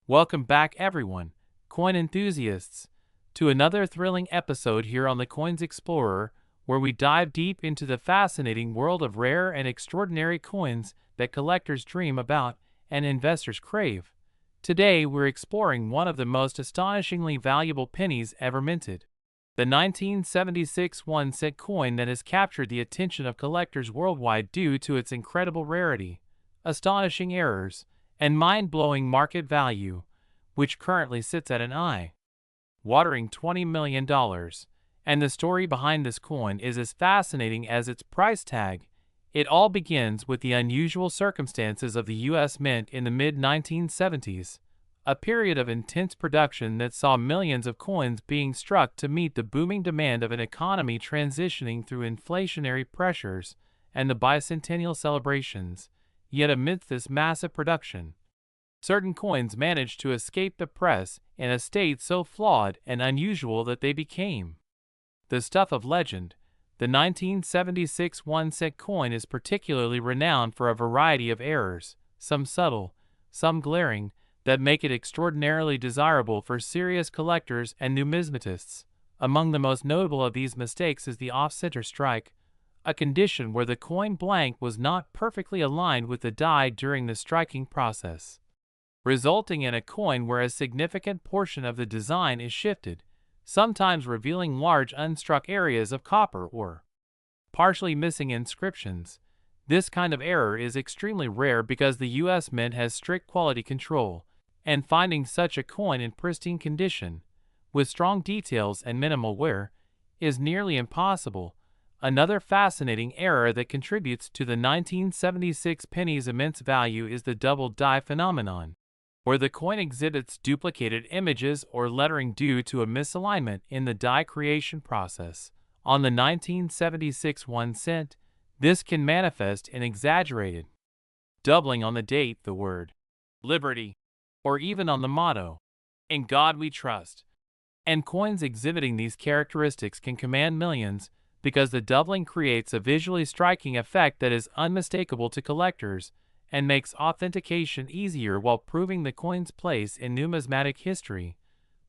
Welcome back, everyone, coin enthusiasts, to another thrilling episode here on the Coins Explorer, where we dive deep into the fascinating world of rare and extraordinary coins that collectors dream about and investors crave. Today, we're exploring one of the most astonishingly valuable pennies ever minted. The 1976 1-cent coin that has captured the attention of collectors worldwide due to its incredible rarity, astonishing errors, and mind-blowing market value, which currently sits at an eye-watering $20 million. And the story behind this coin is as fascinating as its price tag. It all begins with the unusual circumstances of the U.S. Mint in the mid-1970s, a period of intense production that saw millions of coins being struck to meet the booming demand of an economy transitioning through inflationary pressures and the bicentennial celebrations. Yet amidst this massive production, certain coins managed to escape the press in a state so flawed and unusual that they became the stuff of legend. The 1976 1-cent coin is particularly renowned for a variety of errors, some subtle, some glaring, that make it extraordinarily desirable for serious collectors and numismatists. Among the most notable of these mistakes is the off-center strike, a condition where the coin blank was not perfectly aligned with the die during the striking process, resulting in a coin where a significant portion of the design is shifted, sometimes revealing large unstruck areas of copper or partially missing inscriptions. This kind of error is extremely rare because the U.S. Mint has strict quality control, and finding such a coin in pristine condition, with strong details and minimal wear, is nearly impossible. Another fascinating error that contributes to the 1976 penny's immense value is the double die phenomenon, where the coin exhibits duplicated images or lettering due to a misalignment in the die creation process. On the 1976 1-cent, this can manifest in exaggerated doubling on the date, the word liberty, or even on the motto, "In God We Trust." And coins exhibiting these characteristics can command millions, because the doubling creates a visually striking effect that is unmistakable to collectors and makes authentication easier while proving the coin's place in numismatic history.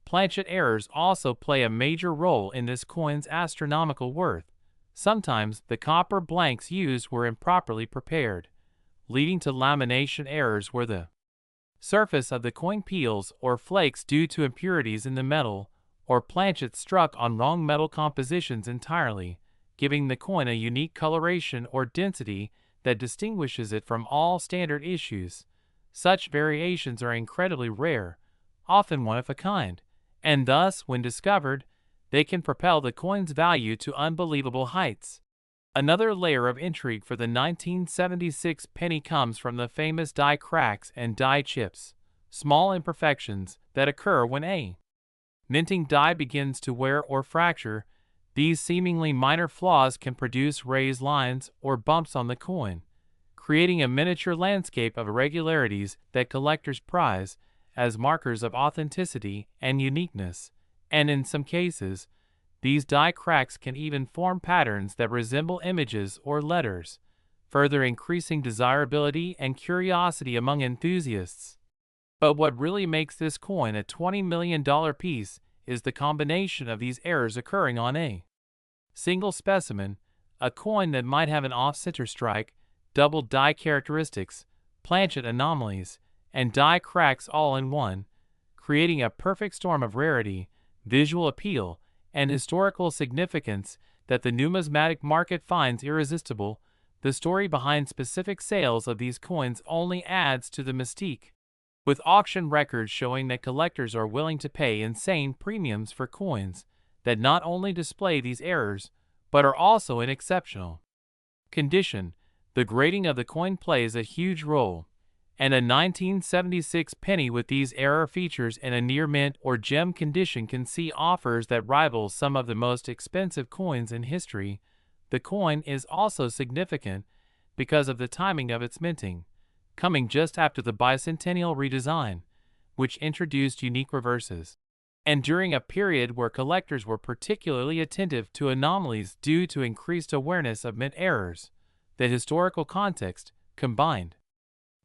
Planchet errors also play a major role in this coin's astronomical worth. Sometimes the copper blanks used were improperly prepared, leading to lamination errors where the surface of the coin peels or flakes due to impurities in the metal, or planchet struck on wrong metal compositions entirely, giving the coin a unique coloration or density that distinguishes it from all standard issues. Such variations are incredibly rare, often one of a kind, and thus, when discovered, they can propel the coin's value to unbelievable heights. Another layer of intrigue for the 1976 penny comes from the famous die cracks and die chips, small imperfections that occur when a minting die begins to wear or fracture. These seemingly minor flaws can produce raised lines or bumps on the coin, creating a miniature landscape of irregularities that collectors prize as markers of authenticity and uniqueness. And in some cases, these die cracks can even form patterns that resemble images or letters, further increasing desirability and curiosity among enthusiasts. But what really makes this coin a $20 million piece is the combination of these errors occurring on a single specimen, a coin that might have an off-center strike, double die characteristics, planchet anomalies, and die cracks all in one, creating a perfect storm of rarity, visual appeal, and historical significance that the numismatic market finds irresistible. The story behind specific sales of these coins only adds to the mystique, with auction records showing that collectors are willing to pay insane premiums for coins that not only display these errors, but are also in exceptional condition. The grading of the coin plays a huge role, and a 1976 penny with these error features in a near mint or gem condition can see offers that rival some of the most expensive coins in history. The coin is also significant because of the timing of its minting, coming just after the bicentennial redesign, which introduced unique reverses, and during a period where collectors were particularly attentive to anomalies due to increased awareness of mint errors. The historical context, combined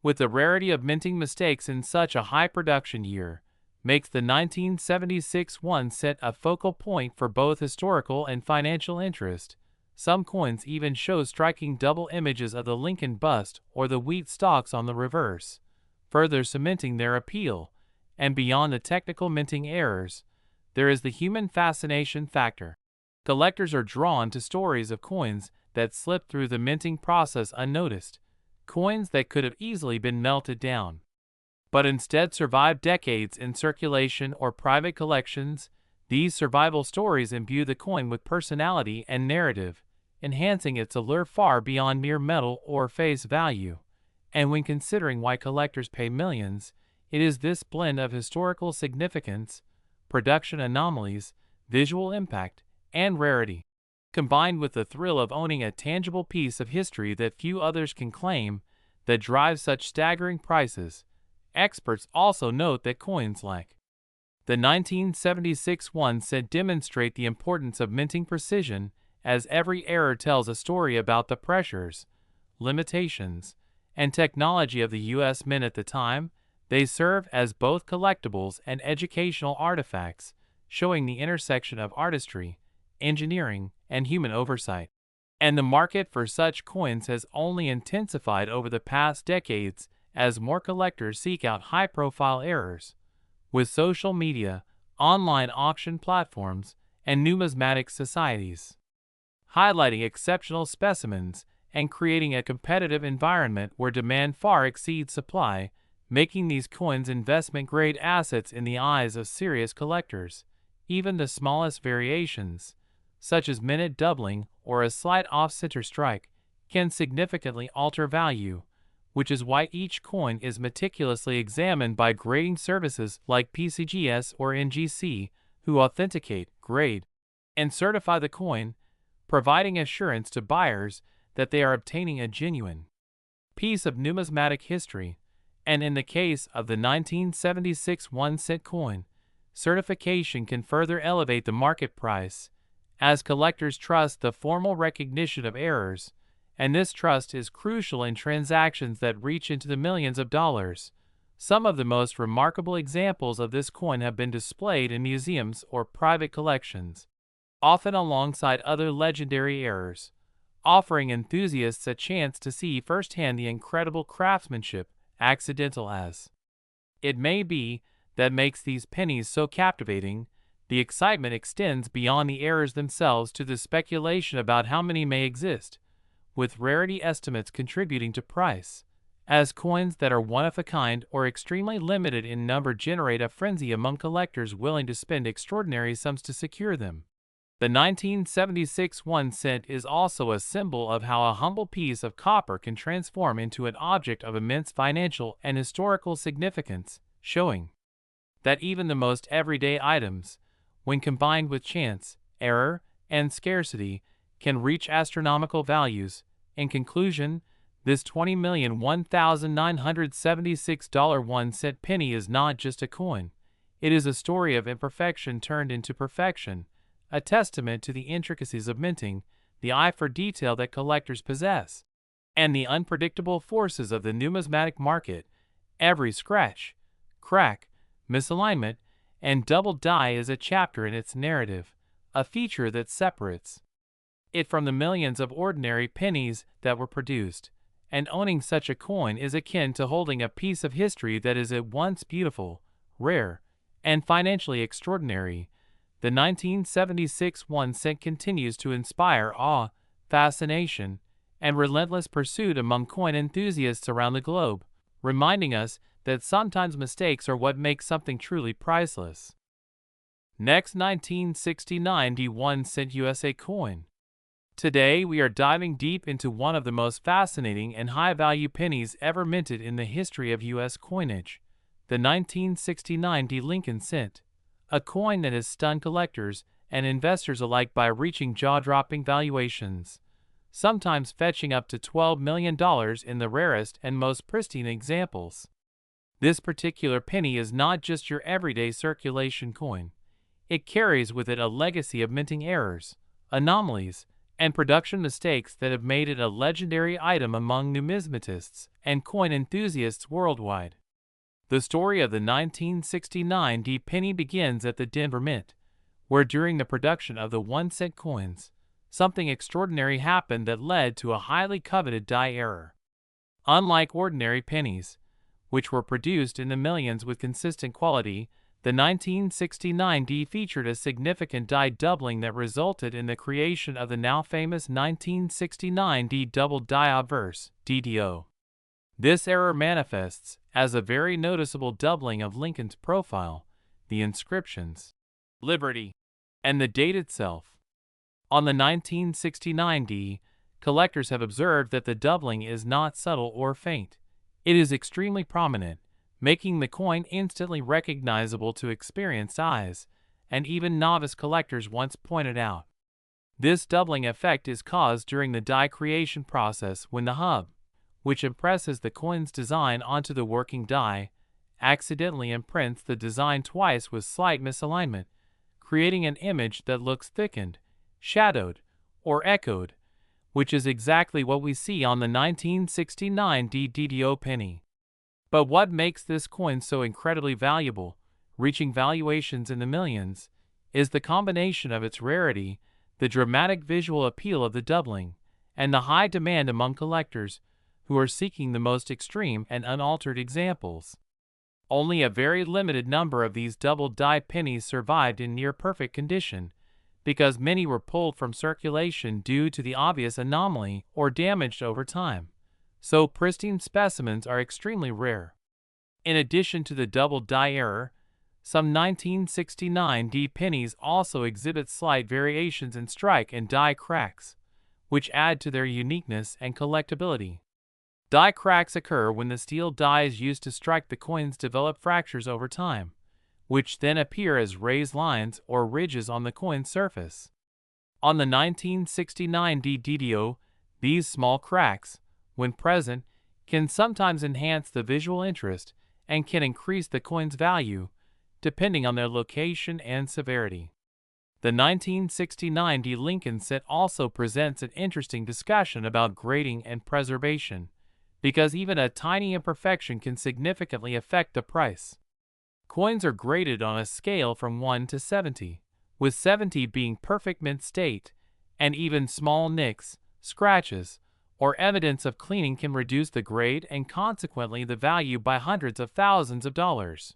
with the rarity of minting mistakes in such a high production year, makes the 1976 1 cent a focal point for both historical and financial interest. Some coins even show striking double images of the Lincoln bust or the wheat stalks on the reverse, further cementing their appeal. And beyond the technical minting errors, there is the human fascination factor. Collectors are drawn to stories of coins that slip through the minting process unnoticed, coins that could have easily been melted down, but instead survived decades in circulation or private collections. These survival stories imbue the coin with personality and narrative, enhancing its allure far beyond mere metal or face value. And when considering why collectors pay millions, it is this blend of historical significance, production anomalies, visual impact, and rarity, combined with the thrill of owning a tangible piece of history that few others can claim, that drives such staggering prices. Experts also note that coins like the 1976 1 cent demonstrate the importance of minting precision, as every error tells a story about the pressures, limitations, and technology of the U.S. Mint at the time. They serve as both collectibles and educational artifacts, showing the intersection of artistry, engineering, and human oversight. And the market for such coins has only intensified over the past decades as more collectors seek out high-profile errors. With social media, online auction platforms, and numismatic societies highlighting exceptional specimens and creating a competitive environment where demand far exceeds supply, making these coins investment-grade assets in the eyes of serious collectors. Even the smallest variations, such as minute doubling or a slight off-center strike, can significantly alter value, which is why each coin is meticulously examined by grading services like PCGS or NGC, who authenticate, grade, and certify the coin, providing assurance to buyers that they are obtaining a genuine piece of numismatic history. And in the case of the 1976 1 cent coin, certification can further elevate the market price, as collectors trust the formal recognition of errors, and this trust is crucial in transactions that reach into the millions of dollars. Some of the most remarkable examples of this coin have been displayed in museums or private collections, often alongside other legendary errors, offering enthusiasts a chance to see firsthand the incredible craftsmanship, accidental as it may be, that makes these pennies so captivating. The excitement extends beyond the errors themselves to the speculation about how many may exist, with rarity estimates contributing to price, as coins that are one-of-a-kind or extremely limited in number generate a frenzy among collectors willing to spend extraordinary sums to secure them. The 1976 1 cent is also a symbol of how a humble piece of copper can transform into an object of immense financial and historical significance, showing that even the most everyday items, when combined with chance, error, and scarcity, can reach astronomical values. In conclusion, this $20,001,976 1 cent penny is not just a coin. It is a story of imperfection turned into perfection, a testament to the intricacies of minting, the eye for detail that collectors possess, and the unpredictable forces of the numismatic market. Every scratch, crack, misalignment, and double die is a chapter in its narrative, a feature that separates it from the millions of ordinary pennies that were produced. And owning such a coin is akin to holding a piece of history that is at once beautiful, rare, and financially extraordinary. The 1976 1 cent continues to inspire awe, fascination, and relentless pursuit among coin enthusiasts around the globe, reminding us that sometimes mistakes are what make something truly priceless. Next, 1969 1 cent USA coin. Today we are diving deep into one of the most fascinating and high-value pennies ever minted in the history of U.S. coinage, the 1969 Lincoln cent, a coin that has stunned collectors and investors alike by reaching jaw-dropping valuations, sometimes fetching up to $12 million in the rarest and most pristine examples. This particular penny is not just your everyday circulation coin. It carries with it a legacy of minting errors, anomalies, and production mistakes that have made it a legendary item among numismatists and coin enthusiasts worldwide. The story of the 1969 D penny begins at the Denver Mint, where during the production of the 1-cent coins, something extraordinary happened that led to a highly coveted die error. Unlike ordinary pennies, which were produced in the millions with consistent quality, the 1969 D featured a significant die doubling that resulted in the creation of the now famous 1969 D double die obverse (DDO). This error manifests as a very noticeable doubling of Lincoln's profile, the inscriptions, Liberty, and the date itself. On the 1969 D, collectors have observed that the doubling is not subtle or faint. It is extremely prominent, making the coin instantly recognizable to experienced eyes, and even novice collectors once pointed out. This doubling effect is caused during the die creation process when the hub, which impresses the coin's design onto the working die, accidentally imprints the design twice with slight misalignment, creating an image that looks thickened, shadowed, or echoed, which is exactly what we see on the 1969 DDO penny. But what makes this coin so incredibly valuable, reaching valuations in the millions, is the combination of its rarity, the dramatic visual appeal of the doubling, and the high demand among collectors who are seeking the most extreme and unaltered examples. Only a very limited number of these double die pennies survived in near-perfect condition, because many were pulled from circulation due to the obvious anomaly or damaged over time. So pristine specimens are extremely rare. In addition to the double die error, some 1969 D pennies also exhibit slight variations in strike and die cracks, which add to their uniqueness and collectability. Die cracks occur when the steel dies used to strike the coins develop fractures over time, which then appear as raised lines or ridges on the coin's surface. On the 1969 D DDO, these small cracks, when present, can sometimes enhance the visual interest and can increase the coin's value, depending on their location and severity. The 1969 D Lincoln set also presents an interesting discussion about grading and preservation, because even a tiny imperfection can significantly affect the price. Coins are graded on a scale from 1 to 70, with 70 being perfect mint state, and even small nicks, scratches, or evidence of cleaning can reduce the grade and consequently the value by hundreds of thousands of dollars.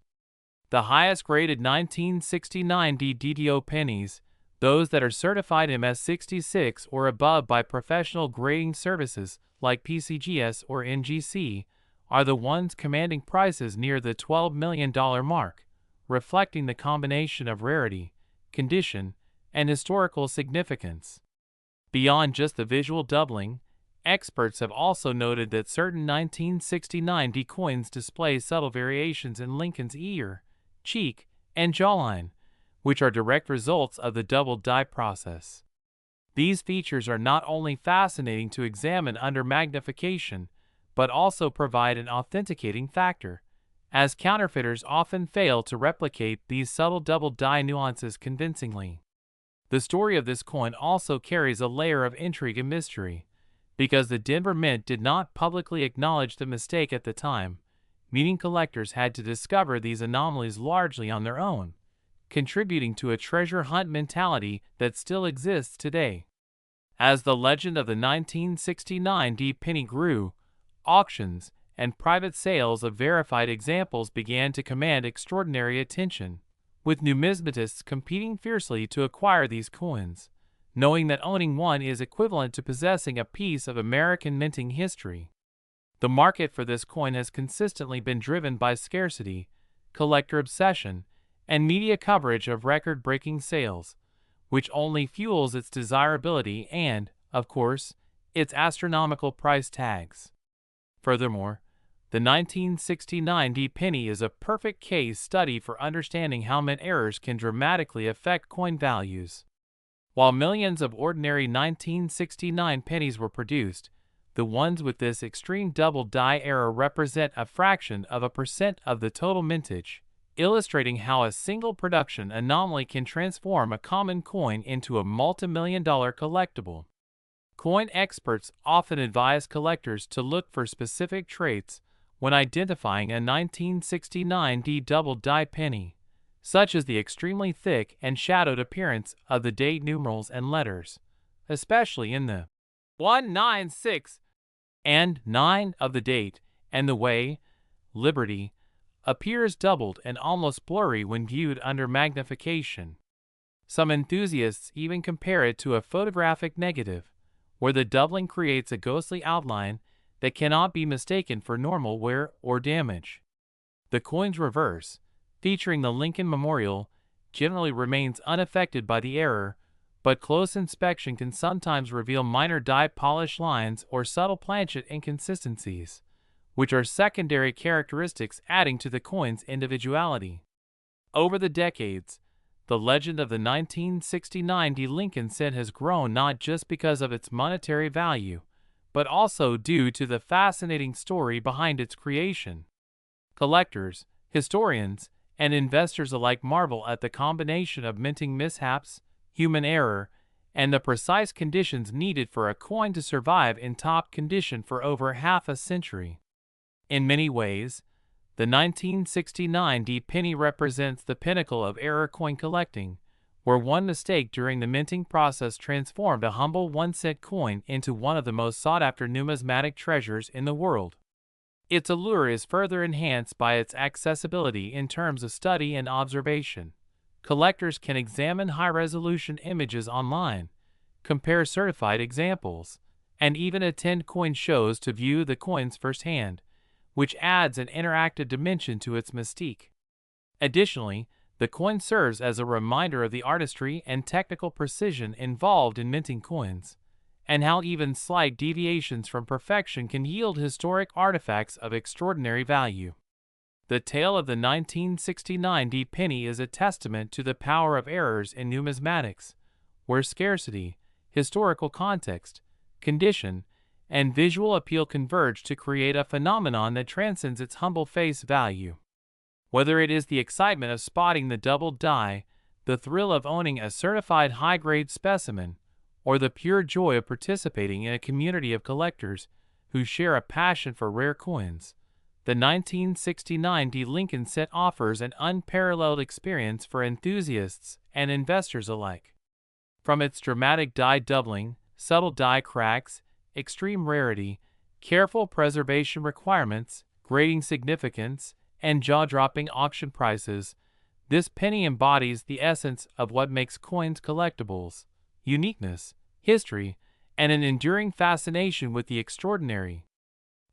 The highest graded 1969 D DDO pennies, those that are certified MS66 or above by professional grading services like PCGS or NGC, are the ones commanding prices near the $12 million mark, reflecting the combination of rarity, condition, and historical significance. Beyond just the visual doubling, experts have also noted that certain 1969 D coins display subtle variations in Lincoln's ear, cheek, and jawline, which are direct results of the double die process. These features are not only fascinating to examine under magnification, but also provide an authenticating factor, as counterfeiters often fail to replicate these subtle double die nuances convincingly. The story of this coin also carries a layer of intrigue and mystery, because the Denver Mint did not publicly acknowledge the mistake at the time, meaning collectors had to discover these anomalies largely on their own, contributing to a treasure hunt mentality that still exists today. As the legend of the 1969 D penny grew, auctions and private sales of verified examples began to command extraordinary attention, with numismatists competing fiercely to acquire these coins, knowing that owning one is equivalent to possessing a piece of American minting history. The market for this coin has consistently been driven by scarcity, collector obsession, and media coverage of record-breaking sales, which only fuels its desirability and, of course, its astronomical price tags. Furthermore, the 1969 D penny is a perfect case study for understanding how mint errors can dramatically affect coin values. While millions of ordinary 1969 pennies were produced, the ones with this extreme double die error represent a fraction of a percent of the total mintage, illustrating how a single production anomaly can transform a common coin into a multi-million-dollar collectible. Coin experts often advise collectors to look for specific traits when identifying a 1969 double die penny, such as the extremely thick and shadowed appearance of the date numerals and letters, especially in the 196 and 9 of the date, and the way Liberty appears doubled and almost blurry when viewed under magnification. Some enthusiasts even compare it to a photographic negative, where the doubling creates a ghostly outline that cannot be mistaken for normal wear or damage. The coin's reverse, featuring the Lincoln Memorial, generally remains unaffected by the error, but close inspection can sometimes reveal minor die polish lines or subtle planchet inconsistencies, which are secondary characteristics adding to the coin's individuality. Over the decades, the legend of the 1969 Lincoln cent has grown not just because of its monetary value, but also due to the fascinating story behind its creation. Collectors, historians, and investors alike marvel at the combination of minting mishaps, human error, and the precise conditions needed for a coin to survive in top condition for over half a century. In many ways, the 1969 penny represents the pinnacle of error coin collecting, where one mistake during the minting process transformed a humble 1-cent coin into one of the most sought-after numismatic treasures in the world. Its allure is further enhanced by its accessibility in terms of study and observation. Collectors can examine high-resolution images online, compare certified examples, and even attend coin shows to view the coins firsthand, which adds an interactive dimension to its mystique. Additionally, the coin serves as a reminder of the artistry and technical precision involved in minting coins, and how even slight deviations from perfection can yield historic artifacts of extraordinary value. The tale of the 1969 penny is a testament to the power of errors in numismatics, where scarcity, historical context, condition, and visual appeal converge to create a phenomenon that transcends its humble face value. Whether it is the excitement of spotting the doubled die, the thrill of owning a certified high-grade specimen, or the pure joy of participating in a community of collectors who share a passion for rare coins, the 1969 Lincoln cent offers an unparalleled experience for enthusiasts and investors alike. From its dramatic die doubling, subtle die cracks, extreme rarity, careful preservation requirements, grading significance, and jaw-dropping auction prices, this penny embodies the essence of what makes coins collectibles: uniqueness, history, and an enduring fascination with the extraordinary.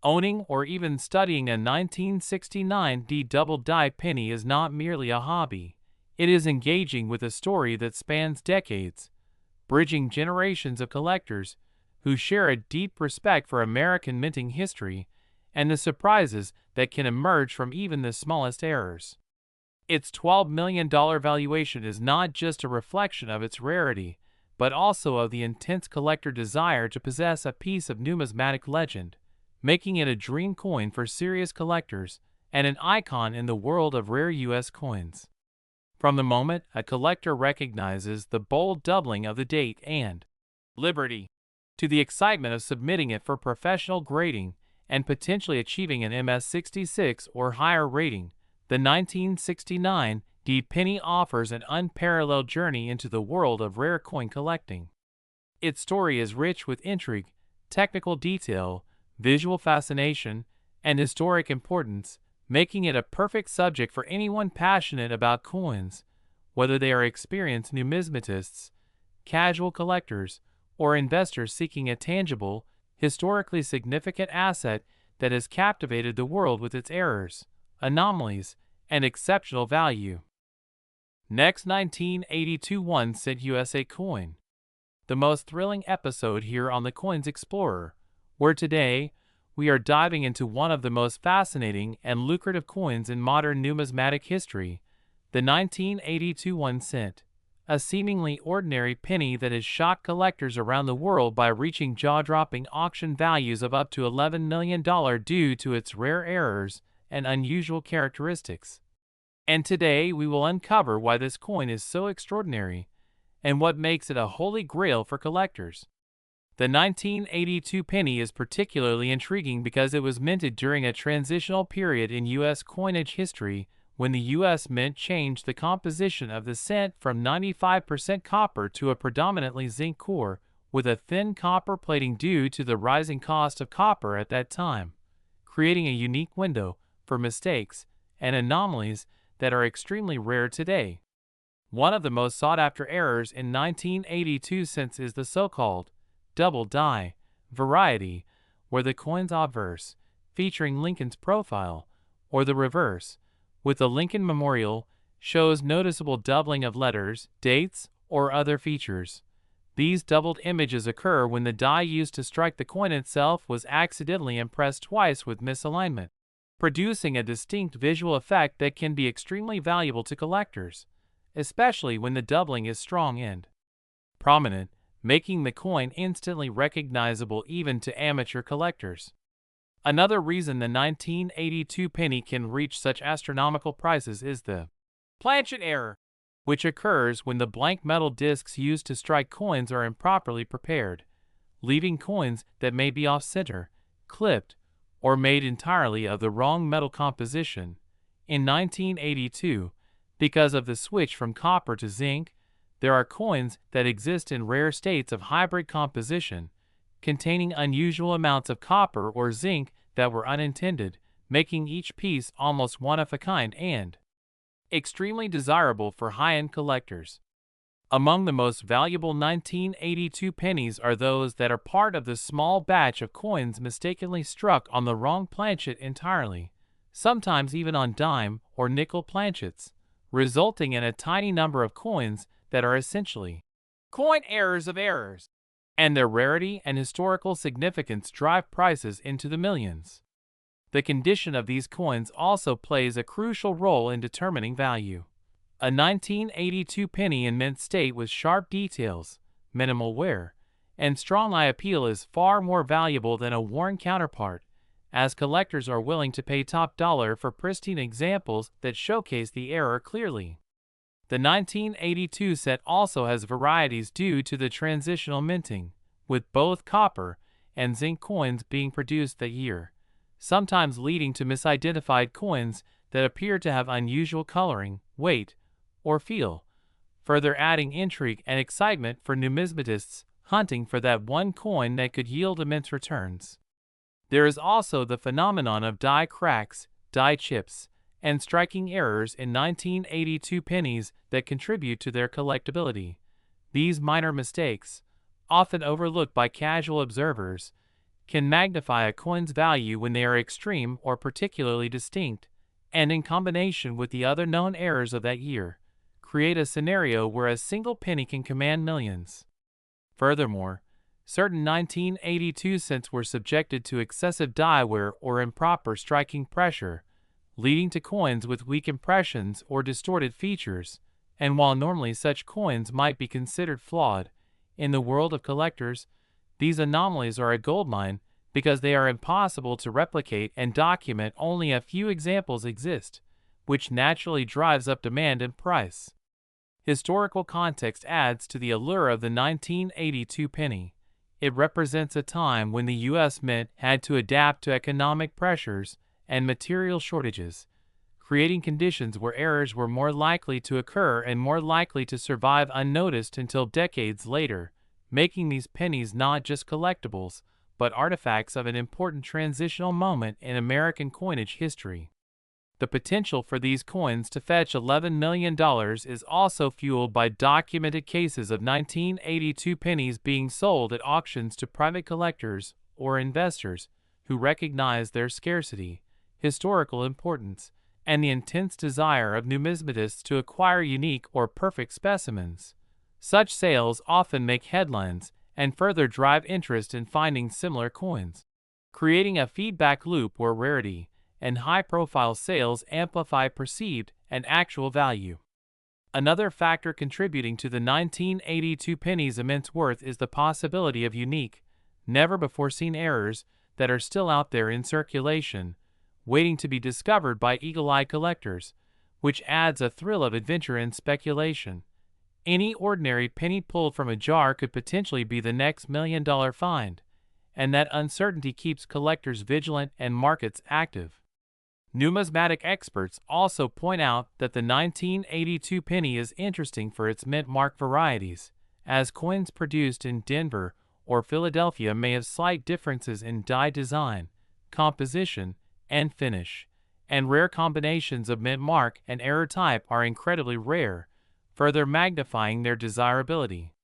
Owning or even studying a 1969 double die penny is not merely a hobby. It is engaging with a story that spans decades, bridging generations of collectors who share a deep respect for American minting history and the surprises that can emerge from even the smallest errors. Its $12 million valuation is not just a reflection of its rarity, but also of the intense collector desire to possess a piece of numismatic legend, making it a dream coin for serious collectors and an icon in the world of rare U.S. coins. From the moment a collector recognizes the bold doubling of the date and Liberty, to the excitement of submitting it for professional grading and potentially achieving an MS66 or higher rating, the 1969 penny offers an unparalleled journey into the world of rare coin collecting. Its story is rich with intrigue, technical detail, visual fascination, and historic importance, making it a perfect subject for anyone passionate about coins, whether they are experienced numismatists, casual collectors, or investors seeking a tangible, historically significant asset that has captivated the world with its errors, anomalies, and exceptional value. Next, 1982 1-cent USA coin. The most thrilling episode here on the Coins Explorer, where today we are diving into one of the most fascinating and lucrative coins in modern numismatic history, the 1982 1-cent. A seemingly ordinary penny that has shocked collectors around the world by reaching jaw-dropping auction values of up to $11 million due to its rare errors and unusual characteristics. And today we will uncover why this coin is so extraordinary and what makes it a holy grail for collectors. The 1982 penny is particularly intriguing because it was minted during a transitional period in U.S. coinage history when the U.S. Mint changed the composition of the cent from 95% copper to a predominantly zinc core, with a thin copper plating due to the rising cost of copper at that time, creating a unique window for mistakes and anomalies that are extremely rare today. One of the most sought-after errors in 1982 cents is the so-called double die variety, where the coin's obverse, featuring Lincoln's profile, or the reverse, with the Lincoln Memorial, shows noticeable doubling of letters, dates, or other features. These doubled images occur when the die used to strike the coin itself was accidentally impressed twice with misalignment, producing a distinct visual effect that can be extremely valuable to collectors, especially when the doubling is strong and prominent, making the coin instantly recognizable even to amateur collectors. Another reason the 1982 penny can reach such astronomical prices is the planchet error, which occurs when the blank metal discs used to strike coins are improperly prepared, leaving coins that may be off-center, clipped, or made entirely of the wrong metal composition. In 1982, because of the switch from copper to zinc, there are coins that exist in rare states of hybrid composition, containing unusual amounts of copper or zinc that were unintended, making each piece almost one of a kind and extremely desirable for high-end collectors. Among the most valuable 1982 pennies are those that are part of the small batch of coins mistakenly struck on the wrong planchet entirely, sometimes even on dime or nickel planchets, resulting in a tiny number of coins that are essentially coin errors of errors, and their rarity and historical significance drive prices into the millions. The condition of these coins also plays a crucial role in determining value. A 1982 penny in mint state with sharp details, minimal wear, and strong eye appeal is far more valuable than a worn counterpart, as collectors are willing to pay top dollar for pristine examples that showcase the error clearly. The 1982 set also has varieties due to the transitional minting, with both copper and zinc coins being produced that year, sometimes leading to misidentified coins that appear to have unusual coloring, weight, or feel, further adding intrigue and excitement for numismatists hunting for that one coin that could yield immense returns. There is also the phenomenon of die cracks, die chips, and striking errors in 1982 pennies that contribute to their collectability. These minor mistakes, often overlooked by casual observers, can magnify a coin's value when they are extreme or particularly distinct, and in combination with the other known errors of that year, create a scenario where a single penny can command millions. Furthermore, certain 1982 cents were subjected to excessive die wear or improper striking pressure, leading to coins with weak impressions or distorted features, and while normally such coins might be considered flawed, in the world of collectors, these anomalies are a goldmine because they are impossible to replicate and document. Only a few examples exist, which naturally drives up demand and price. Historical context adds to the allure of the 1982 penny. It represents a time when the U.S. Mint had to adapt to economic pressures and material shortages, creating conditions where errors were more likely to occur and more likely to survive unnoticed until decades later, making these pennies not just collectibles, but artifacts of an important transitional moment in American coinage history. The potential for these coins to fetch $11 million is also fueled by documented cases of 1982 pennies being sold at auctions to private collectors or investors who recognize their scarcity, historical importance, and the intense desire of numismatists to acquire unique or perfect specimens. Such sales often make headlines and further drive interest in finding similar coins, creating a feedback loop where rarity and high-profile sales amplify perceived and actual value. Another factor contributing to the 1982 penny's immense worth is the possibility of unique, never-before-seen errors that are still out there in circulation, waiting to be discovered by eagle-eyed collectors, which adds a thrill of adventure and speculation. Any ordinary penny pulled from a jar could potentially be the next $1 million find, and that uncertainty keeps collectors vigilant and markets active. Numismatic experts also point out that the 1982 penny is interesting for its mint mark varieties, as coins produced in Denver or Philadelphia may have slight differences in die design, composition, and finish, and rare combinations of mint mark and error type are incredibly rare, further magnifying their desirability.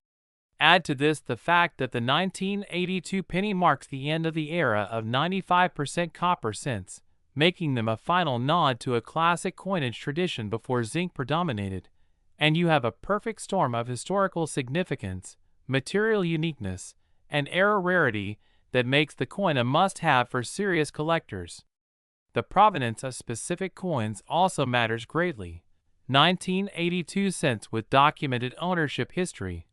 Add to this the fact that the 1982 penny marks the end of the era of 95% copper cents, making them a final nod to a classic coinage tradition before zinc predominated, and you have a perfect storm of historical significance, material uniqueness, and era rarity that makes the coin a must-have for serious collectors. The provenance of specific coins also matters greatly. 1982 cents with documented ownership history,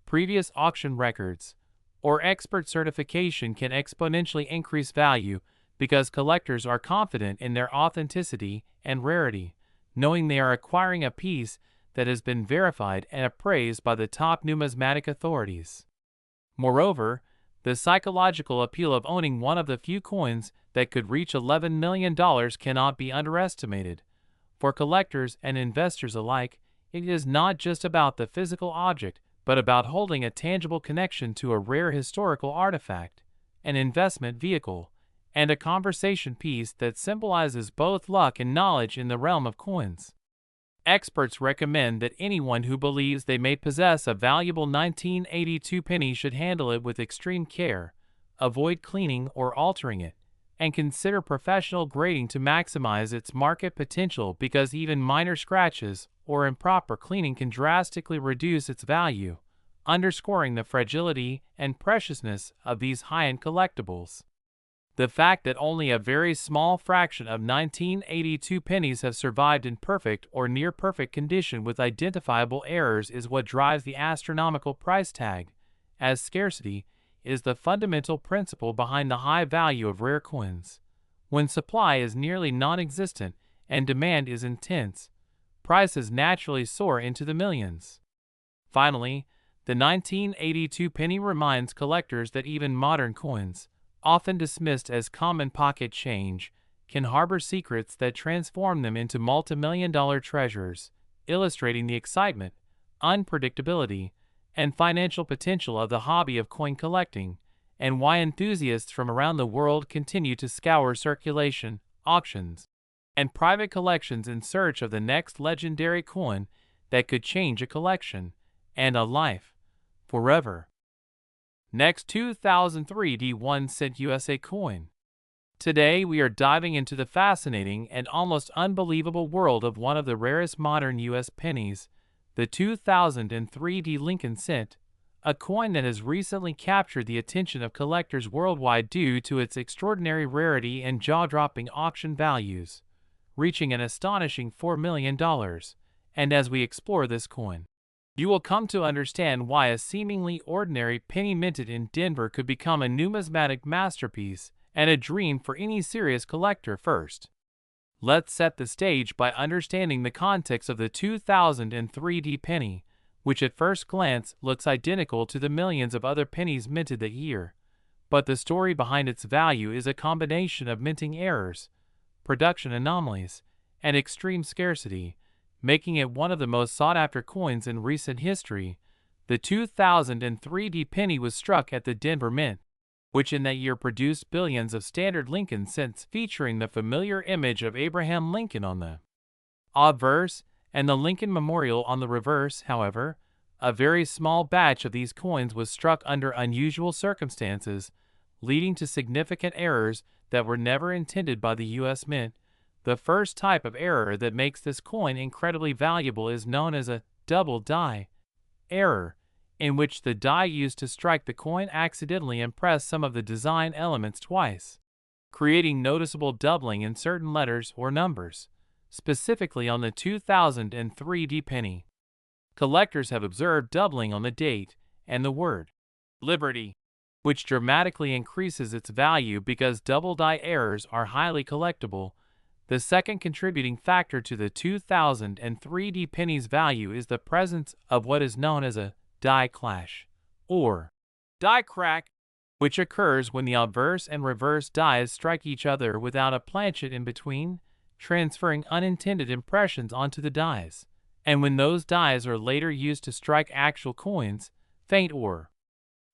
previous auction records, or expert certification can exponentially increase value because collectors are confident in their authenticity and rarity, knowing they are acquiring a piece that has been verified and appraised by the top numismatic authorities. Moreover, the psychological appeal of owning one of the few coins that could reach $11 million cannot be underestimated. For collectors and investors alike, it is not just about the physical object, but about holding a tangible connection to a rare historical artifact, an investment vehicle, and a conversation piece that symbolizes both luck and knowledge in the realm of coins. Experts recommend that anyone who believes they may possess a valuable 1982 penny should handle it with extreme care, avoid cleaning or altering it, and consider professional grading to maximize its market potential because even minor scratches or improper cleaning can drastically reduce its value, underscoring the fragility and preciousness of these high-end collectibles. The fact that only a very small fraction of 1982 pennies have survived in perfect or near-perfect condition with identifiable errors is what drives the astronomical price tag, as scarcity is the fundamental principle behind the high value of rare coins. When supply is nearly non-existent and demand is intense, prices naturally soar into the millions. Finally, the 1982 penny reminds collectors that even modern coins, often dismissed as common pocket change, can harbor secrets that transform them into multi-million-dollar treasures, illustrating the excitement, unpredictability, and financial potential of the hobby of coin collecting, and why enthusiasts from around the world continue to scour circulation, auctions, and private collections in search of the next legendary coin that could change a collection and a life forever. Next, 2003 1-cent USA coin. Today we are diving into the fascinating and almost unbelievable world of one of the rarest modern U.S. pennies, the 2003 Lincoln cent, a coin that has recently captured the attention of collectors worldwide due to its extraordinary rarity and jaw-dropping auction values, reaching an astonishing $4 million. And as we explore this coin, you will come to understand why a seemingly ordinary penny minted in Denver could become a numismatic masterpiece and a dream for any serious collector. First, let's set the stage by understanding the context of the 2003 penny, which at first glance looks identical to the millions of other pennies minted that year. But the story behind its value is a combination of minting errors, production anomalies, and extreme scarcity, making it one of the most sought-after coins in recent history. The 2003 penny was struck at the Denver Mint, which in that year produced billions of standard Lincoln cents featuring the familiar image of Abraham Lincoln on the obverse and the Lincoln Memorial on the reverse. However, a very small batch of these coins was struck under unusual circumstances, leading to significant errors that were never intended by the U.S. Mint. The first type of error that makes this coin incredibly valuable is known as a double die error, in which the die used to strike the coin accidentally impressed some of the design elements twice, creating noticeable doubling in certain letters or numbers, specifically on the 2003 penny. Collectors have observed doubling on the date and the word Liberty, which dramatically increases its value because double die errors are highly collectible. The second contributing factor to the 2003 penny's value is the presence of what is known as a die clash, or die crack, which occurs when the obverse and reverse dies strike each other without a planchet in between, transferring unintended impressions onto the dies. And when those dies are later used to strike actual coins, faint or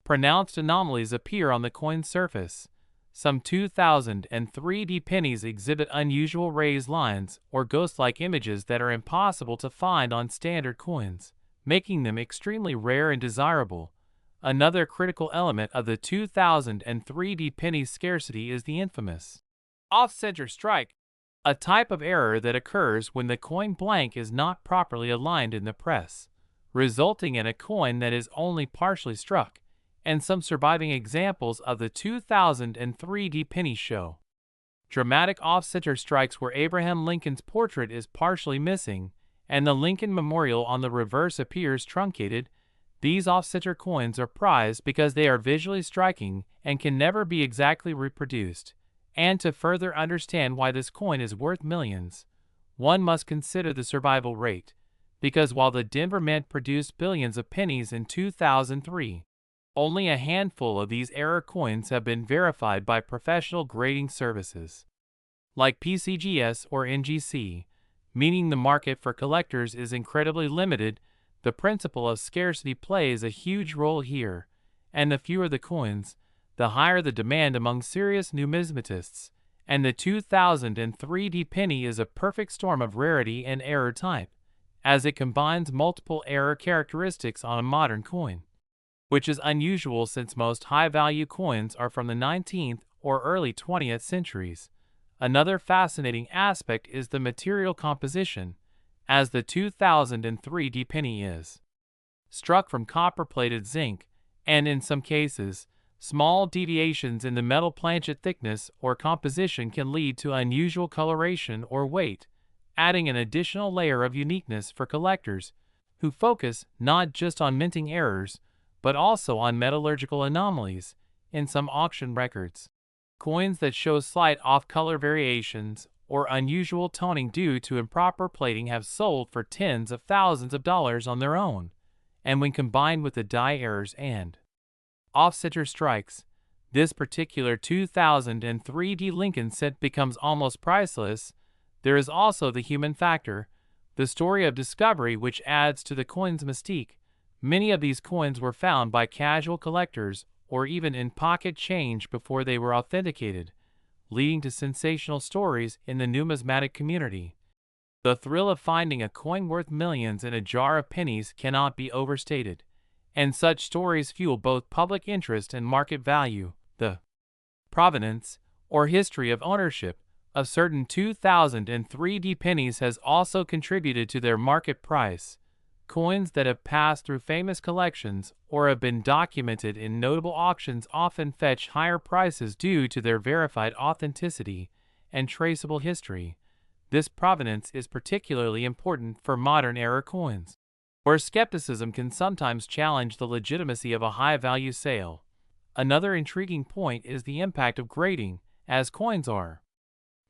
pronounced anomalies appear on the coin's surface. Some 2003 pennies exhibit unusual raised lines or ghost-like images that are impossible to find on standard coins, making them extremely rare and desirable. Another critical element of the 2003 penny's scarcity is the infamous off-center strike, a type of error that occurs when the coin blank is not properly aligned in the press, resulting in a coin that is only partially struck, and some surviving examples of the 2003 penny show dramatic off-center strikes where Abraham Lincoln's portrait is partially missing and the Lincoln Memorial on the reverse appears truncated. These off-center coins are prized because they are visually striking and can never be exactly reproduced. And to further understand why this coin is worth millions, one must consider the survival rate, because while the Denver Mint produced billions of pennies in 2003, only a handful of these error coins have been verified by professional grading services like PCGS or NGC, meaning the market for collectors is incredibly limited. The principle of scarcity plays a huge role here, and the fewer the coins, the higher the demand among serious numismatists, and the 2003 penny is a perfect storm of rarity and error type, as it combines multiple error characteristics on a modern coin, which is unusual since most high-value coins are from the 19th or early 20th centuries. Another fascinating aspect is the material composition, as the 2003 penny is struck from copper-plated zinc, and in some cases, small deviations in the metal planchet thickness or composition can lead to unusual coloration or weight, adding an additional layer of uniqueness for collectors who focus not just on minting errors, but also on metallurgical anomalies. In some auction records, coins that show slight off-color variations or unusual toning due to improper plating have sold for tens of thousands of dollars on their own, and when combined with the die errors and off-center strikes, this particular 2003 Lincoln set becomes almost priceless. There is also the human factor, the story of discovery, which adds to the coin's mystique. Many of these coins were found by casual collectors or even in pocket change before they were authenticated, leading to sensational stories in the numismatic community. The thrill of finding a coin worth millions in a jar of pennies cannot be overstated, and such stories fuel both public interest and market value. The provenance or history of ownership of certain 2003 pennies has also contributed to their market price. Coins that have passed through famous collections or have been documented in notable auctions often fetch higher prices due to their verified authenticity and traceable history. This provenance is particularly important for modern era coins, where skepticism can sometimes challenge the legitimacy of a high-value sale. Another intriguing point is the impact of grading, as coins are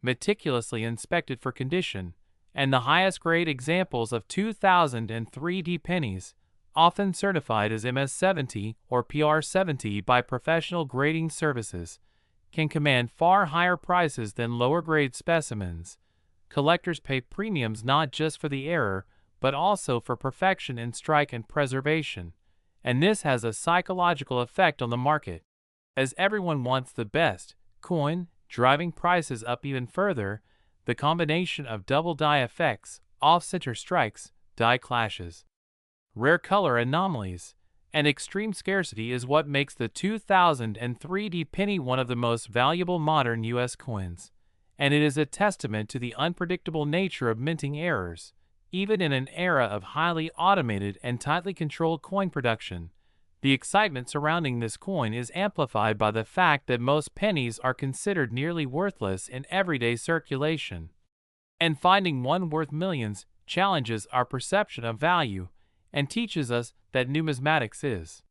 meticulously inspected for condition, and the highest grade examples of 2003 pennies, often certified as MS-70 or PR-70 by professional grading services, can command far higher prices than lower grade specimens. Collectors pay premiums not just for the error, but also for perfection in strike and preservation, and this has a psychological effect on the market, as everyone wants the best coin, driving prices up even further. The combination of double die effects, off-center strikes, die clashes, rare color anomalies, and extreme scarcity is what makes the 2003 penny one of the most valuable modern U.S. coins, and it is a testament to the unpredictable nature of minting errors. Even in an era of highly automated and tightly controlled coin production, the excitement surrounding this coin is amplified by the fact that most pennies are considered nearly worthless in everyday circulation. And finding one worth millions challenges our perception of value and teaches us that numismatics is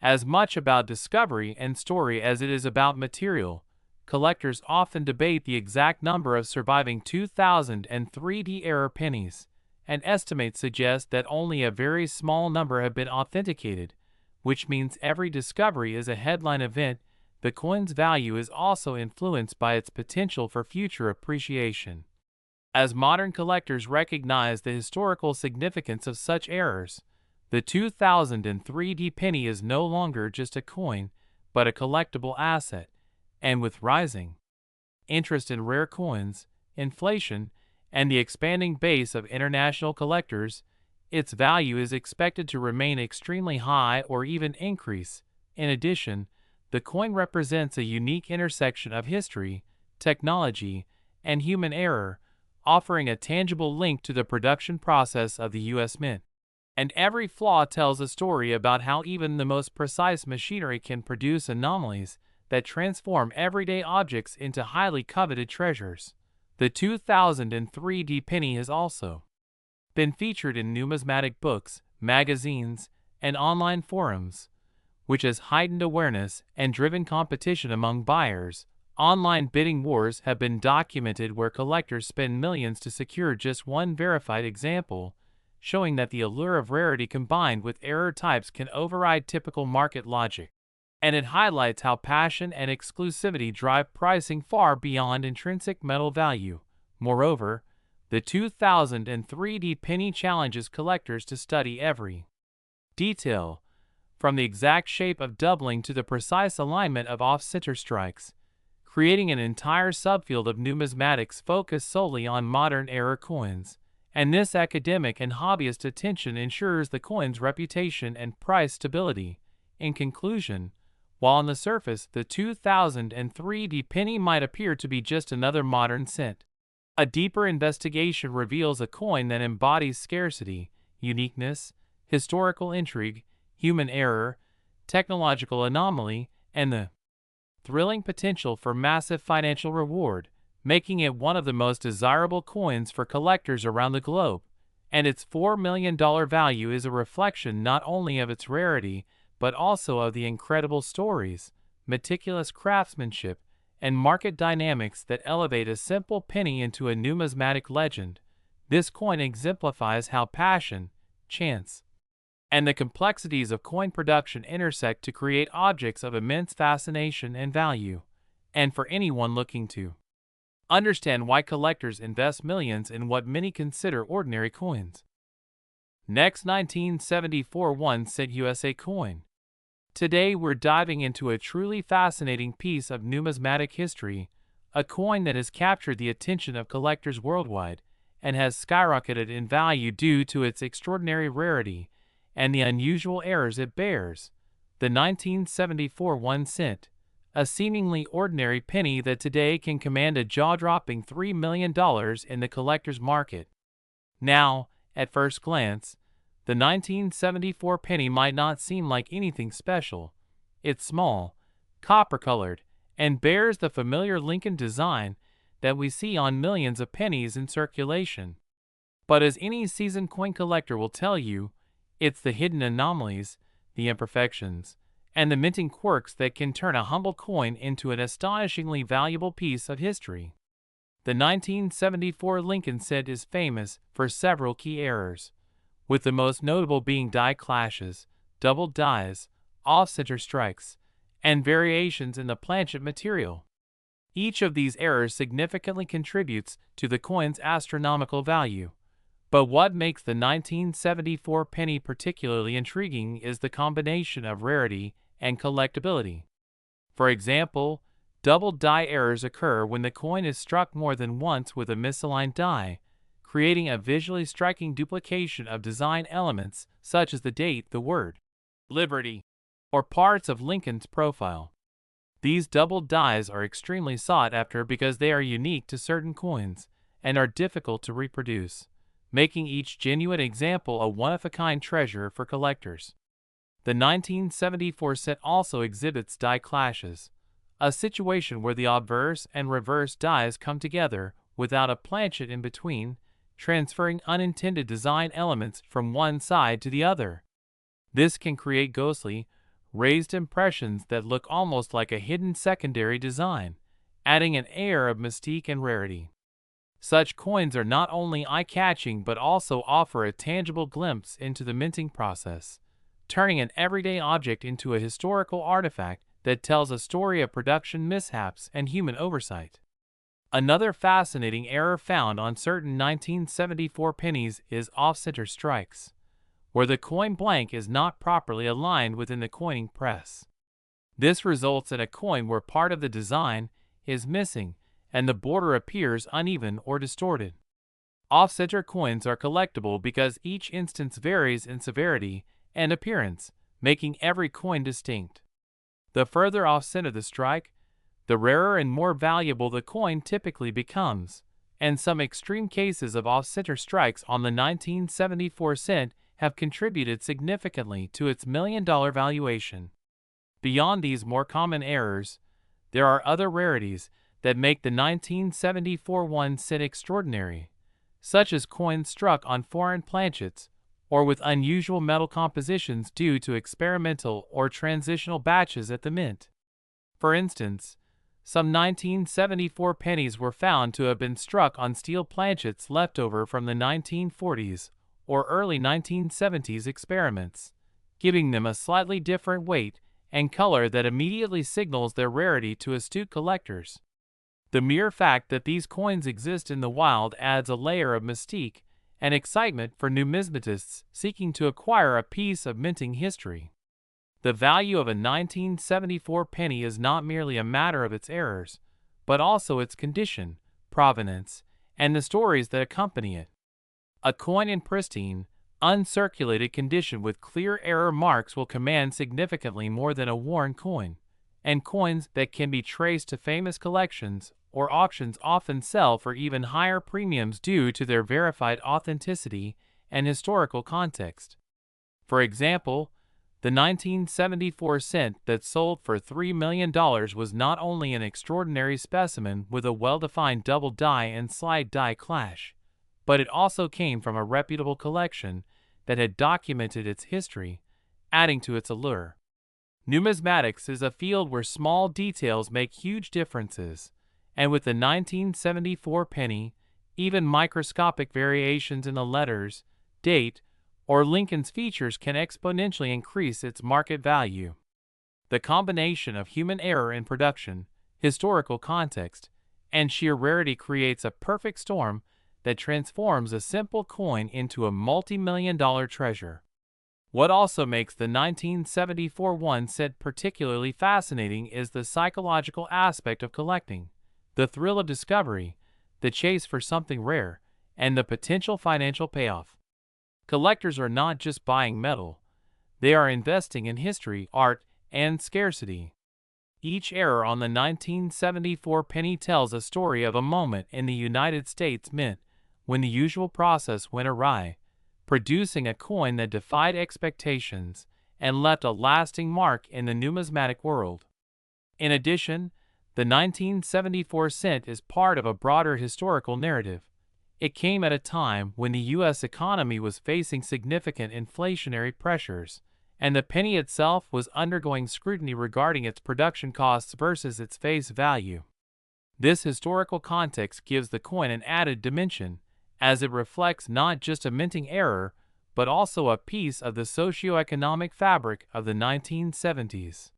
as much about discovery and story as it is about material collectors often debate the exact number of surviving 2003D era pennies, and estimates suggest that only a very small number have been authenticated, which means every discovery is a headline event. The coin's value is also influenced by its potential for future appreciation. As modern collectors recognize the historical significance of such errors, the 2003D penny is no longer just a coin, but a collectible asset, and with rising interest in rare coins, inflation, and the expanding base of international collectors, its value is expected to remain extremely high or even increase. In addition, the coin represents a unique intersection of history, technology, and human error, offering a tangible link to the production process of the U.S. Mint. And every flaw tells a story about how even the most precise machinery can produce anomalies that transform everyday objects into highly coveted treasures. The 2003D penny has also been featured in numismatic books, magazines, and online forums, which has heightened awareness and driven competition among buyers. Online bidding wars have been documented where collectors spend millions to secure just one verified example, showing that the allure of rarity combined with error types can override typical market logic. And it highlights how passion and exclusivity drive pricing far beyond intrinsic metal value. Moreover, the 2003D penny challenges collectors to study every detail, from the exact shape of doubling to the precise alignment of off-center strikes, creating an entire subfield of numismatics focused solely on modern era coins. And this academic and hobbyist attention ensures the coin's reputation and price stability. In conclusion, while on the surface the 2003D penny might appear to be just another modern cent, a deeper investigation reveals a coin that embodies scarcity, uniqueness, historical intrigue, human error, technological anomaly, and the thrilling potential for massive financial reward, making it one of the most desirable coins for collectors around the globe. And its $4 million value is a reflection not only of its rarity, but also of the incredible stories, meticulous craftsmanship, and market dynamics that elevate a simple penny into a numismatic legend. This coin exemplifies how passion, chance, and the complexities of coin production intersect to create objects of immense fascination and value. And for anyone looking to understand why collectors invest millions in what many consider ordinary coins. Next, 1974 1-cent USA coin. Today we're diving into a truly fascinating piece of numismatic history, a coin that has captured the attention of collectors worldwide and has skyrocketed in value due to its extraordinary rarity and the unusual errors it bears. The 1974 1-cent, a seemingly ordinary penny that today can command a jaw-dropping $3 million in the collector's market. Now, at first glance, the 1974 penny might not seem like anything special. It's small, copper-colored, and bears the familiar Lincoln design that we see on millions of pennies in circulation. But as any seasoned coin collector will tell you, it's the hidden anomalies, the imperfections, and the minting quirks that can turn a humble coin into an astonishingly valuable piece of history. The 1974 Lincoln cent is famous for several key errors, with the most notable being die clashes, doubled dies, off-center strikes, and variations in the planchet material. Each of these errors significantly contributes to the coin's astronomical value. But what makes the 1974 penny particularly intriguing is the combination of rarity and collectability. For example, doubled die errors occur when the coin is struck more than once with a misaligned die, creating a visually striking duplication of design elements such as the date, the word Liberty, or parts of Lincoln's profile. These doubled dies are extremely sought after because they are unique to certain coins and are difficult to reproduce, making each genuine example a one-of-a-kind treasure for collectors. The 1974 cent also exhibits die clashes, a situation where the obverse and reverse dies come together without a planchet in between, transferring unintended design elements from one side to the other. This can create ghostly, raised impressions that look almost like a hidden secondary design, adding an air of mystique and rarity. Such coins are not only eye-catching but also offer a tangible glimpse into the minting process, turning an everyday object into a historical artifact that tells a story of production mishaps and human oversight. Another fascinating error found on certain 1974 pennies is off-center strikes, where the coin blank is not properly aligned within the coining press. This results in a coin where part of the design is missing and the border appears uneven or distorted. Off-center coins are collectible because each instance varies in severity and appearance, making every coin distinct. The further off-center the strike, the rarer and more valuable the coin typically becomes, and some extreme cases of off-center strikes on the 1974 cent have contributed significantly to its million-dollar valuation. Beyond these more common errors, there are other rarities that make the 1974 1 cent extraordinary, such as coins struck on foreign planchets or with unusual metal compositions due to experimental or transitional batches at the mint. For instance, some 1974 pennies were found to have been struck on steel planchets left over from the 1940s or early 1970s experiments, giving them a slightly different weight and color that immediately signals their rarity to astute collectors. The mere fact that these coins exist in the wild adds a layer of mystique and excitement for numismatists seeking to acquire a piece of minting history. The value of a 1974 penny is not merely a matter of its errors, but also its condition, provenance, and the stories that accompany it. A coin in pristine, uncirculated condition with clear error marks will command significantly more than a worn coin, and coins that can be traced to famous collections or auctions often sell for even higher premiums due to their verified authenticity and historical context. For example, the 1974 cent that sold for $3 million was not only an extraordinary specimen with a well-defined double die and slide die clash, but it also came from a reputable collection that had documented its history, adding to its allure. Numismatics is a field where small details make huge differences, and with the 1974 penny, even microscopic variations in the letters, date, or Lincoln's features can exponentially increase its market value. The combination of human error in production, historical context, and sheer rarity creates a perfect storm that transforms a simple coin into a multi-million-dollar treasure. What also makes the 1974 1 cent particularly fascinating is the psychological aspect of collecting, the thrill of discovery, the chase for something rare, and the potential financial payoff. Collectors are not just buying metal, they are investing in history, art, and scarcity. Each error on the 1974 penny tells a story of a moment in the United States Mint when the usual process went awry, producing a coin that defied expectations and left a lasting mark in the numismatic world. In addition, the 1974 cent is part of a broader historical narrative. It came at a time when the U.S. economy was facing significant inflationary pressures, and the penny itself was undergoing scrutiny regarding its production costs versus its face value. This historical context gives the coin an added dimension, as it reflects not just a minting error, but also a piece of the socio-economic fabric of the 1970s.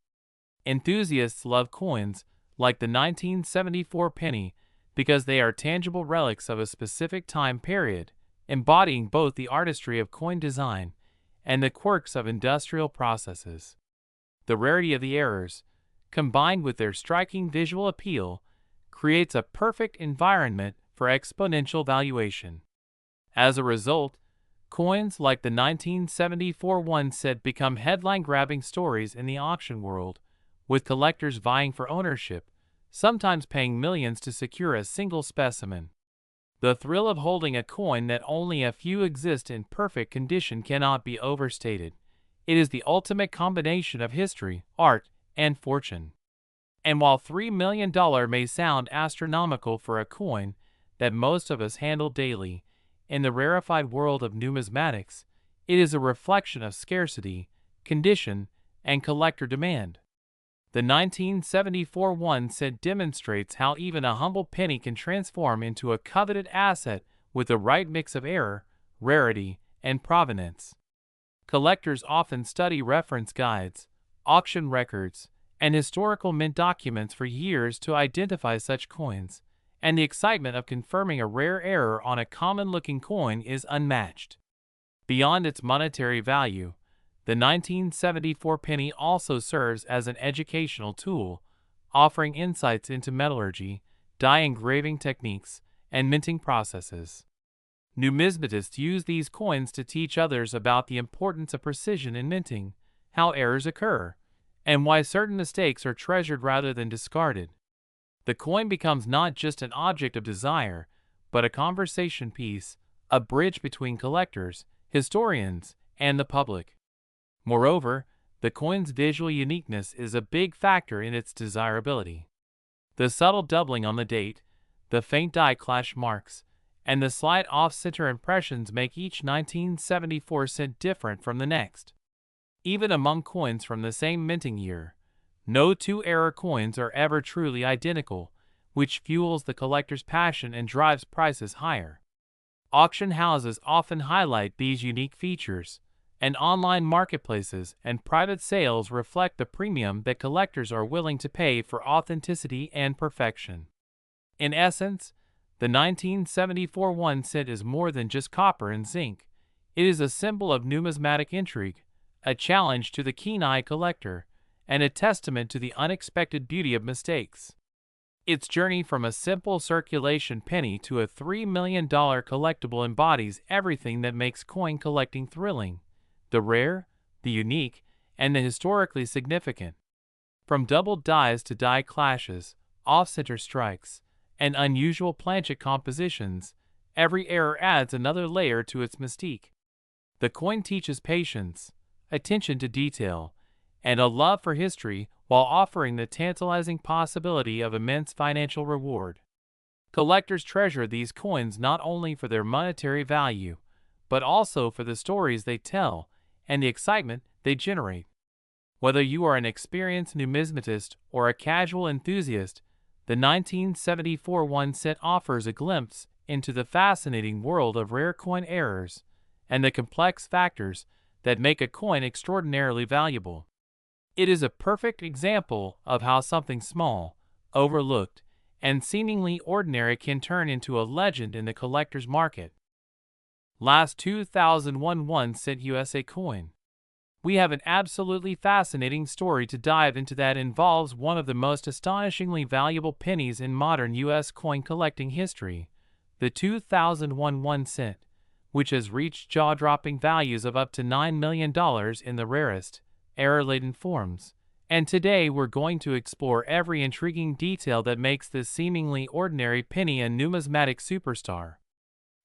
Enthusiasts love coins like the 1974 penny because they are tangible relics of a specific time period, embodying both the artistry of coin design and the quirks of industrial processes. The rarity of the errors, combined with their striking visual appeal, creates a perfect environment for exponential valuation. As a result, coins like the 1974 1 cent become headline-grabbing stories in the auction world, with collectors vying for ownership, sometimes paying millions to secure a single specimen. The thrill of holding a coin that only a few exist in perfect condition cannot be overstated. It is the ultimate combination of history, art, and fortune. And while $3 million may sound astronomical for a coin that most of us handle daily, in the rarefied world of numismatics, it is a reflection of scarcity, condition, and collector demand. The 1974 1 cent demonstrates how even a humble penny can transform into a coveted asset with the right mix of error, rarity, and provenance. Collectors often study reference guides, auction records, and historical mint documents for years to identify such coins, and the excitement of confirming a rare error on a common-looking coin is unmatched. Beyond its monetary value, the 1974 penny also serves as an educational tool, offering insights into metallurgy, die engraving techniques, and minting processes. Numismatists use these coins to teach others about the importance of precision in minting, how errors occur, and why certain mistakes are treasured rather than discarded. The coin becomes not just an object of desire, but a conversation piece, a bridge between collectors, historians, and the public. Moreover, the coin's visual uniqueness is a big factor in its desirability. The subtle doubling on the date, the faint die clash marks, and the slight off-center impressions make each 1974 cent different from the next. Even among coins from the same minting year, no two error coins are ever truly identical, which fuels the collector's passion and drives prices higher. Auction houses often highlight these unique features, and online marketplaces and private sales reflect the premium that collectors are willing to pay for authenticity and perfection. In essence, the 1974 1 cent is more than just copper and zinc. It is a symbol of numismatic intrigue, a challenge to the keen-eyed collector, and a testament to the unexpected beauty of mistakes. Its journey from a simple circulation penny to a $3 million collectible embodies everything that makes coin collecting thrilling: the rare, the unique, and the historically significant. From doubled dies to die clashes, off-center strikes, and unusual planchet compositions, every error adds another layer to its mystique. The coin teaches patience, attention to detail, and a love for history while offering the tantalizing possibility of immense financial reward. Collectors treasure these coins not only for their monetary value, but also for the stories they tell and the excitement they generate. Whether you are an experienced numismatist or a casual enthusiast, the 1974 1 cent offers a glimpse into the fascinating world of rare coin errors and the complex factors that make a coin extraordinarily valuable. It is a perfect example of how something small, overlooked, and seemingly ordinary can turn into a legend in the collector's market. Last 2001 1 cent USA coin. We have an absolutely fascinating story to dive into that involves one of the most astonishingly valuable pennies in modern U.S. coin collecting history, the 2001 1 cent, which has reached jaw-dropping values of up to $9 million in the rarest, error-laden forms. And today we're going to explore every intriguing detail that makes this seemingly ordinary penny a numismatic superstar.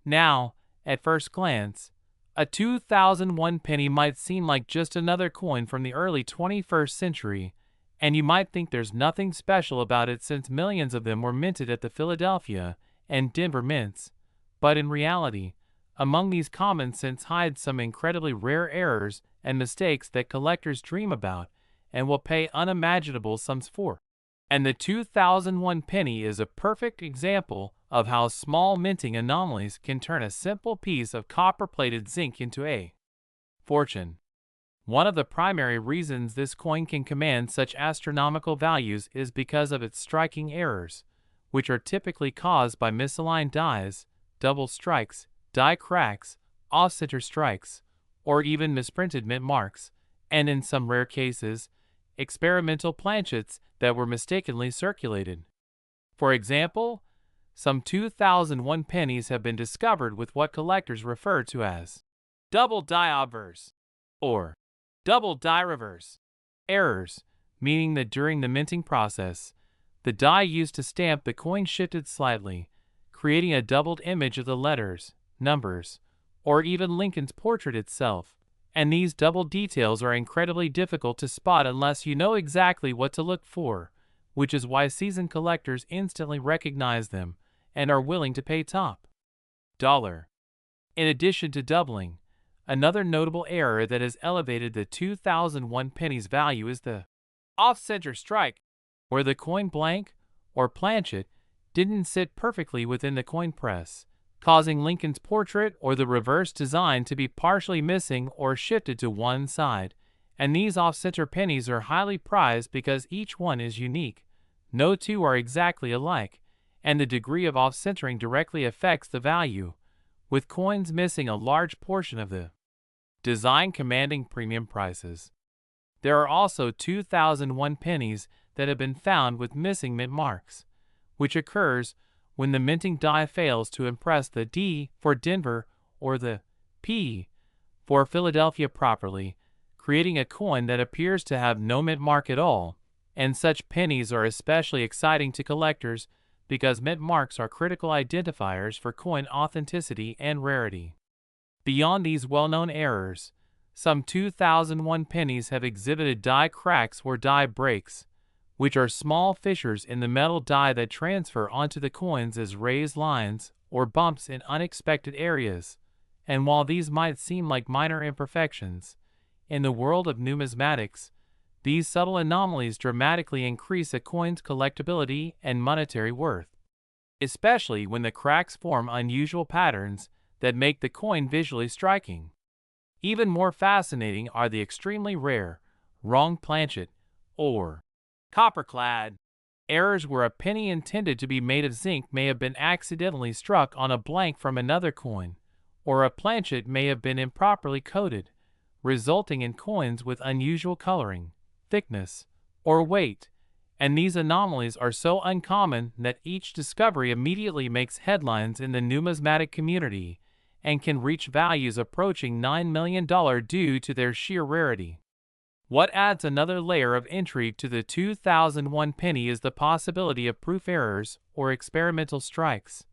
Now, at first glance, a 2001 penny might seem like just another coin from the early 21st century, and you might think there's nothing special about it since millions of them were minted at the Philadelphia and Denver mints. But in reality, among these common cents hide some incredibly rare errors and mistakes that collectors dream about and will pay unimaginable sums for. And the 2001 penny is a perfect example of how small minting anomalies can turn a simple piece of copper-plated zinc into a fortune. One of the primary reasons this coin can command such astronomical values is because of its striking errors, which are typically caused by misaligned dies, double strikes, die cracks, off-center strikes, or even misprinted mint marks, and in some rare cases, experimental planchets that were mistakenly circulated. For example, some 2001 pennies have been discovered with what collectors refer to as double die obverse or double die reverse errors, meaning that during the minting process, the die used to stamp the coin shifted slightly, creating a doubled image of the letters, numbers, or even Lincoln's portrait itself. And these double details are incredibly difficult to spot unless you know exactly what to look for, which is why seasoned collectors instantly recognize them and are willing to pay top dollar. In addition to doubling, another notable error that has elevated the 2001 penny's value is the Off-center strike, where the coin blank or planchet didn't sit perfectly within the coin press, causing Lincoln's portrait or the reverse design to be partially missing or shifted to one side. And these off-center pennies are highly prized because each one is unique. No two are exactly alike, and the degree of off-centering directly affects the value, with coins missing a large portion of the design commanding premium prices. There are also 2001 pennies that have been found with missing mint marks, which occurs when the minting die fails to impress the D for Denver or the P for Philadelphia properly, creating a coin that appears to have no mint mark at all. And such pennies are especially exciting to collectors because mint marks are critical identifiers for coin authenticity and rarity. Beyond these well-known errors, some 2001 pennies have exhibited die cracks or die breaks, which are small fissures in the metal die that transfer onto the coins as raised lines or bumps in unexpected areas. And while these might seem like minor imperfections, in the world of numismatics, these subtle anomalies dramatically increase a coin's collectability and monetary worth, especially when the cracks form unusual patterns that make the coin visually striking. Even more fascinating are the extremely rare, wrong planchet, or copper-clad errors where a penny intended to be made of zinc may have been accidentally struck on a blank from another coin, or a planchet may have been improperly coated, resulting in coins with unusual coloring, thickness, or weight. And these anomalies are so uncommon that each discovery immediately makes headlines in the numismatic community and can reach values approaching $9 million due to their sheer rarity. What adds another layer of intrigue to the 2001 penny is the possibility of proof errors or experimental strikes,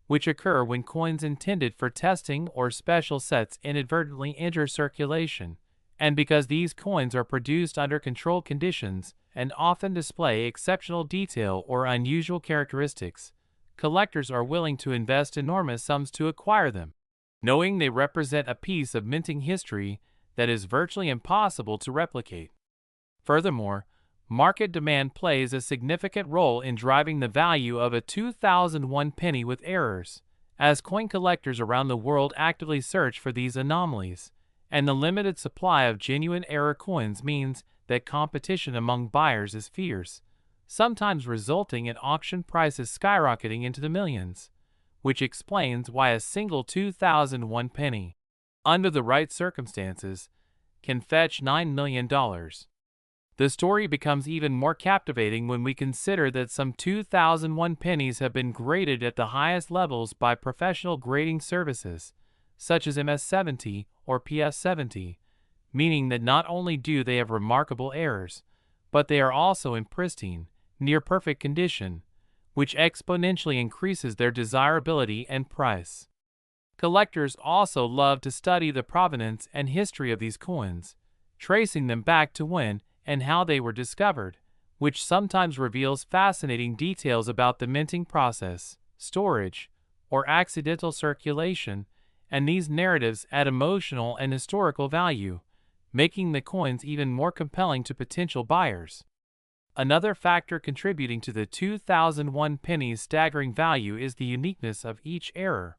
which occur when coins intended for testing or special sets inadvertently enter circulation. And because these coins are produced under controlled conditions and often display exceptional detail or unusual characteristics, collectors are willing to invest enormous sums to acquire them, knowing they represent a piece of minting history that is virtually impossible to replicate. Furthermore, market demand plays a significant role in driving the value of a 2001 penny with errors, as coin collectors around the world actively search for these anomalies, and the limited supply of genuine error coins means that competition among buyers is fierce, sometimes resulting in auction prices skyrocketing into the millions, which explains why a single 2001 penny, under the right circumstances, can fetch $9 million. The story becomes even more captivating when we consider that some 2001 pennies have been graded at the highest levels by professional grading services, such as MS-70 or PS-70, meaning that not only do they have remarkable errors, but they are also in pristine, near-perfect condition, which exponentially increases their desirability and price. Collectors also love to study the provenance and history of these coins, tracing them back to when and how they were discovered, which sometimes reveals fascinating details about the minting process, storage, or accidental circulation, and these narratives add emotional and historical value, making the coins even more compelling to potential buyers. Another factor contributing to the 2001 penny's staggering value is the uniqueness of each error.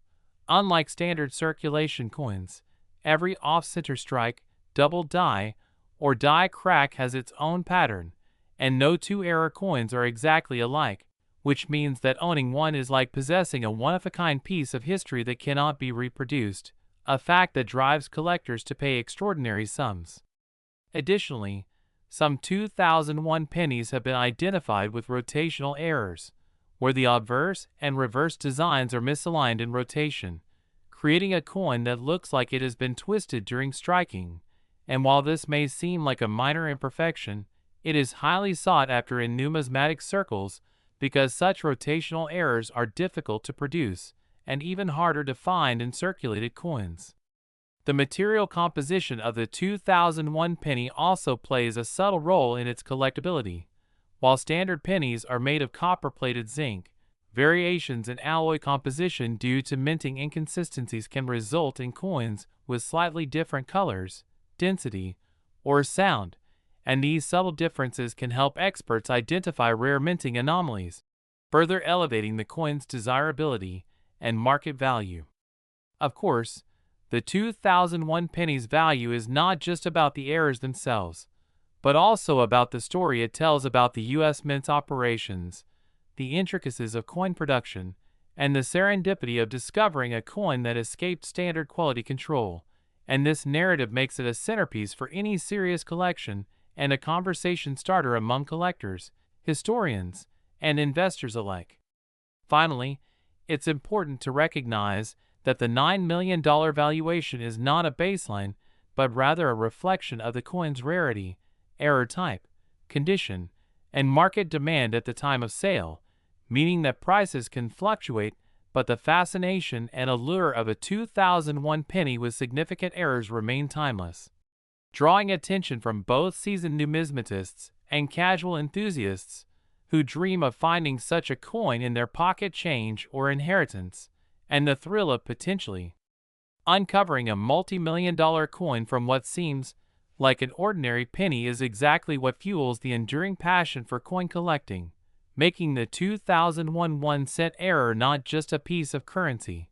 Unlike standard circulation coins, every off-center strike, double die, or die crack has its own pattern, and no two error coins are exactly alike, which means that owning one is like possessing a one-of-a-kind piece of history that cannot be reproduced, a fact that drives collectors to pay extraordinary sums. Additionally, some 2001 pennies have been identified with rotational errors, where the obverse and reverse designs are misaligned in rotation, creating a coin that looks like it has been twisted during striking. And while this may seem like a minor imperfection, it is highly sought after in numismatic circles because such rotational errors are difficult to produce and even harder to find in circulated coins. The material composition of the 2001 penny also plays a subtle role in its collectability. While standard pennies are made of copper-plated zinc, variations in alloy composition due to minting inconsistencies can result in coins with slightly different colors, density, or sound, and these subtle differences can help experts identify rare minting anomalies, further elevating the coin's desirability and market value. Of course, the 2001 penny's value is not just about the errors themselves, but also about the story it tells about the U.S. Mint's operations, the intricacies of coin production, and the serendipity of discovering a coin that escaped standard quality control. And this narrative makes it a centerpiece for any serious collection and a conversation starter among collectors, historians, and investors alike. Finally, it's important to recognize that the $9 million valuation is not a baseline, but rather a reflection of the coin's rarity, error type, condition, and market demand at the time of sale, meaning that prices can fluctuate, but the fascination and allure of a 2001 penny with significant errors remain timeless, drawing attention from both seasoned numismatists and casual enthusiasts who dream of finding such a coin in their pocket change or inheritance, and the thrill of potentially uncovering a multi-million-dollar coin from what seems like an ordinary penny is exactly what fuels the enduring passion for coin collecting, making the 2001 1-cent error not just a piece of currency,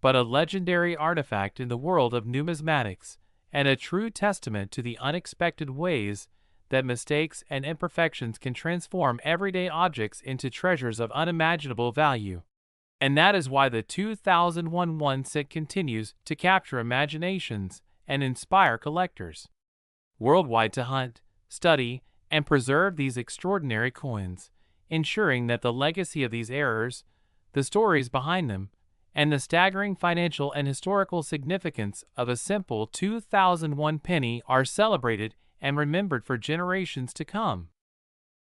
but a legendary artifact in the world of numismatics, and a true testament to the unexpected ways that mistakes and imperfections can transform everyday objects into treasures of unimaginable value. And that is why the 2001 1-cent continues to capture imaginations and inspire collectors worldwide to hunt, study, and preserve these extraordinary coins, ensuring that the legacy of these errors, the stories behind them, and the staggering financial and historical significance of a simple 2001 penny are celebrated and remembered for generations to come.